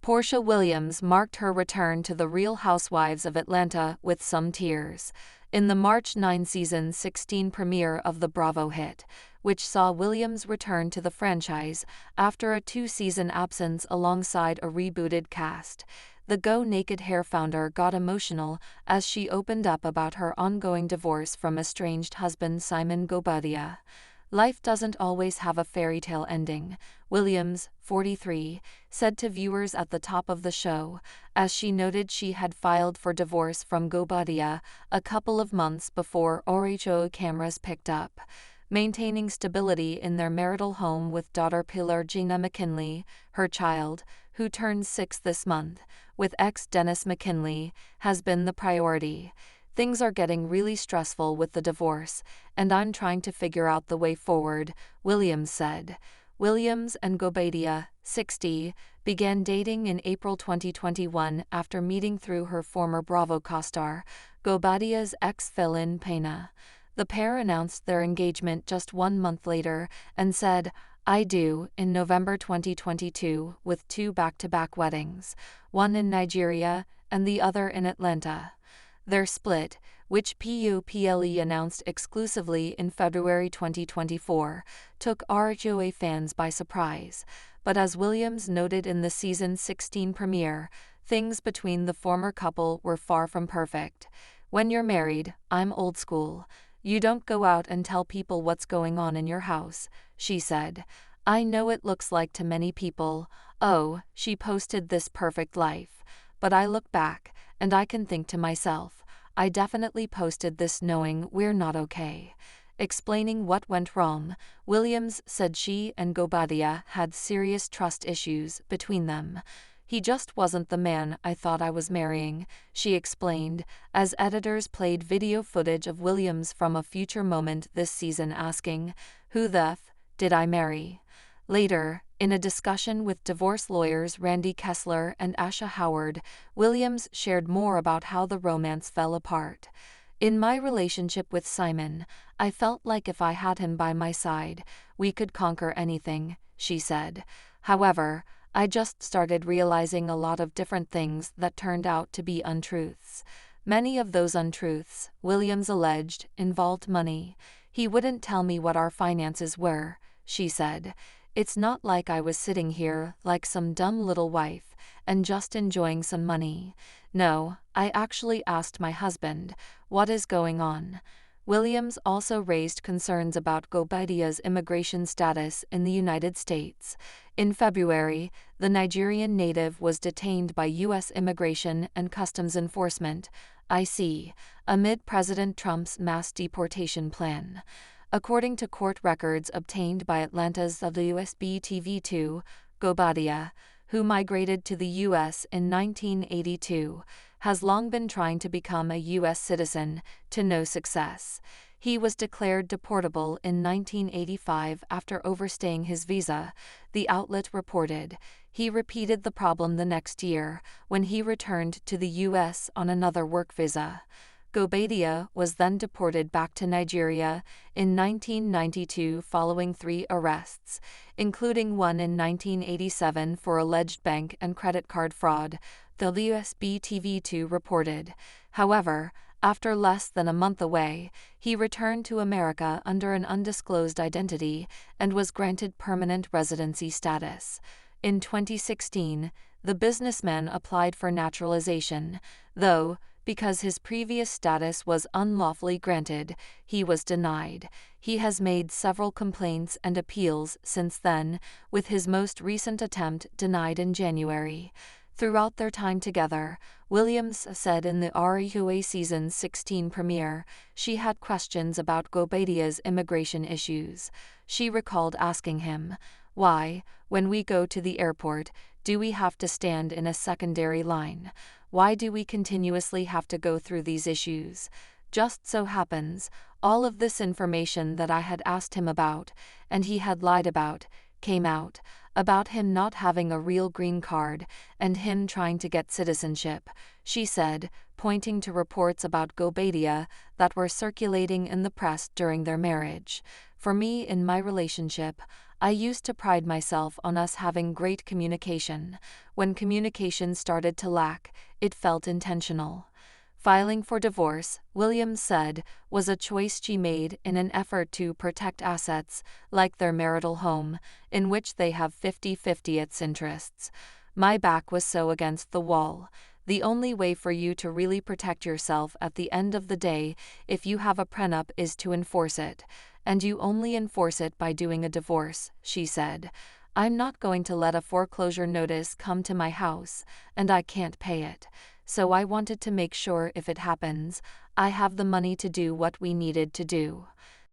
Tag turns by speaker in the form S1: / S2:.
S1: Porsha Williams marked her return to The Real Housewives of Atlanta with some tears in the March 9 season 16 premiere of the Bravo hit, which saw Williams return to the franchise after a 2-season absence alongside a rebooted cast. The Go Naked Hair founder got emotional as she opened up about her ongoing divorce from estranged husband Simon Guobadia. "Life doesn't always have a fairy tale ending," Williams, 43, said to viewers at the top of the show, as she noted she had filed for divorce from Guobadia a couple of months before RHOA cameras picked up. Maintaining stability in their marital home with daughter Pilar Gina McKinley, her child, who turns 6 this month, with ex-Dennis McKinley, has been the priority. "Things are getting really stressful with the divorce, and I'm trying to figure out the way forward," Williams said. Williams and Guobadia, 60, began dating in April 2021 after meeting through her former Bravo co-star, Guobadia's ex-fill-in Pena. The pair announced their engagement just 1 month later and said, "I do," in November 2022, with 2 back-to-back weddings, one in Nigeria and the other in Atlanta. Their split, which POPLE announced exclusively in February 2024, took RHOA fans by surprise, but as Williams noted in the season 16 premiere, things between the former couple were far from perfect. "When you're married, I'm old school. You don't go out and tell people what's going on in your house," she said. "I know it looks like to many people, oh, she posted this perfect life. But I look back, and I can think to myself, I definitely posted this knowing we're not okay." Explaining what went wrong, Williams said she and Guobadia had serious trust issues between them. "He just wasn't the man I thought I was marrying," she explained, as editors played video footage of Williams from a future moment this season asking, "Who the f did I marry?" Later, in a discussion with divorce lawyers Randy Kessler and Asha Howard, Williams shared more about how the romance fell apart. "In my relationship with Simon, I felt like if I had him by my side, we could conquer anything," she said. "However, I just started realizing a lot of different things that turned out to be untruths. Many of those untruths," Williams alleged, involved money. "He wouldn't tell me what our finances were," she said. "It's not like I was sitting here like some dumb little wife and just enjoying some money. No, I actually asked my husband, what is going on?" Williams also raised concerns about Guobadia's immigration status in the United States. In February, the Nigerian native was detained by U.S. Immigration and Customs Enforcement, IC, amid President Trump's mass deportation plan. According to court records obtained by Atlanta's WSB-TV2, Guobadia, who migrated to the U.S. in 1982, has long been trying to become a U.S. citizen, to no success. He was declared deportable in 1985 after overstaying his visa, the outlet reported. He repeated the problem the next year, when he returned to the U.S. on another work visa. Guobadia was then deported back to Nigeria in 1992 following 3 arrests, including one in 1987 for alleged bank and credit card fraud, the WSB-TV2 reported. However, after less than a month away, he returned to America under an undisclosed identity and was granted permanent residency status. In 2016, the businessman applied for naturalization, though, because his previous status was unlawfully granted, he was denied. He has made several complaints and appeals since then, with his most recent attempt denied in January. Throughout their time together, Williams said in the RHOA season 16 premiere, she had questions about Guobadia's immigration issues. She recalled asking him, "Why, when we go to the airport, do we have to stand in a secondary line? Why do we continuously have to go through these issues?" Just so happens, all of this information that I had asked him about, and he had lied about, came out, about him not having a real green card, and him trying to get citizenship, she said, pointing to reports about Guobadia that were circulating in the press during their marriage. "For me in my relationship, I used to pride myself on us having great communication. When communication started to lack, it felt intentional. Filing for divorce, Williams said, was a choice she made in an effort to protect assets, like their marital home, in which they have 50-50 its interests. My back was so against the wall. The only way for you to really protect yourself at the end of the day, if you have a prenup, is to enforce it. And you only enforce it by doing a divorce, she said. I'm not going to let a foreclosure notice come to my house, and I can't pay it. So I wanted to make sure if it happens, I have the money to do what we needed to do.